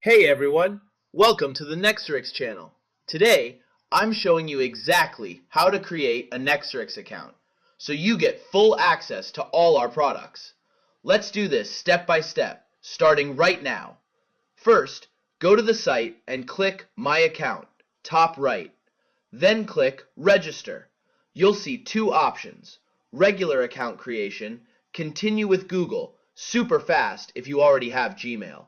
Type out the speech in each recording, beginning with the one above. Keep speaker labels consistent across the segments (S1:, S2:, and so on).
S1: Hey everyone, welcome to the Nextrix channel. Today, I'm showing you exactly how to create a Nextrix account so you get full access to all our products. Let's do this step by step, starting right now. First, go to the site and click My Account, top right. Then click Register. You'll see two options: regular account creation, continue with Google, super fast if you already have Gmail.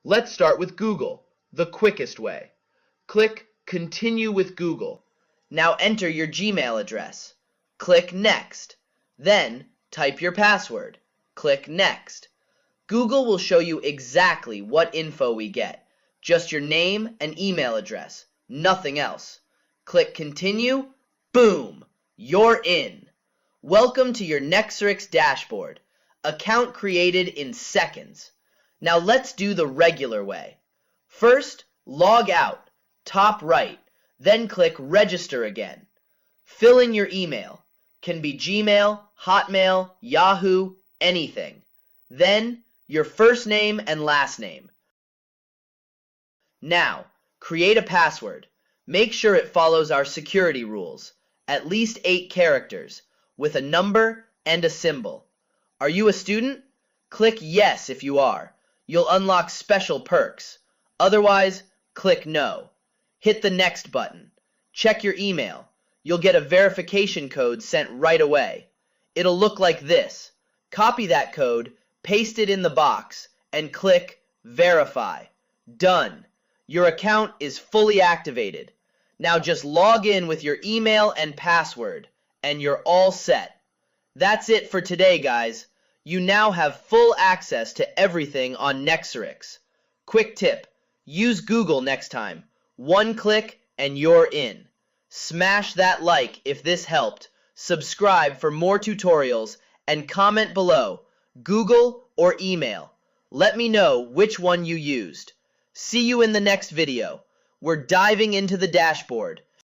S1: Let's start with Google, the quickest way. Click Continue with Google.
S2: Now enter your Gmail address. Click Next. Then type your password. Click Next. Google will show you exactly what info we get. Just your name and email address. Nothing else. Click Continue. Boom! You're in. Welcome to your Nextrix dashboard. Account created in seconds. Now let's do the regular way. First, log out, top right, then click Register again. Fill in your email. Can be Gmail, Hotmail, Yahoo, anything. Then, your first name and last name. Now, create a password. Make sure it follows our security rules, at least 8 characters, with a number and a symbol. Are you a student? Click Yes if you are. You'll unlock special perks. Otherwise, click No. Hit the Next button. Check your email. You'll get a verification code sent right away. It'll look like this. Copy that code, paste it in the box, and click Verify. Done. Your account is fully activated. Now just log in with your email and password, and you're all set. That's it for today, guys. You now have full access to everything on Nextrix. Quick tip, use Google next time. One click and you're in. Smash that like if this helped, subscribe for more tutorials, and comment below, Google or email. Let me know which one you used. See you in the next video. We're diving into the dashboard.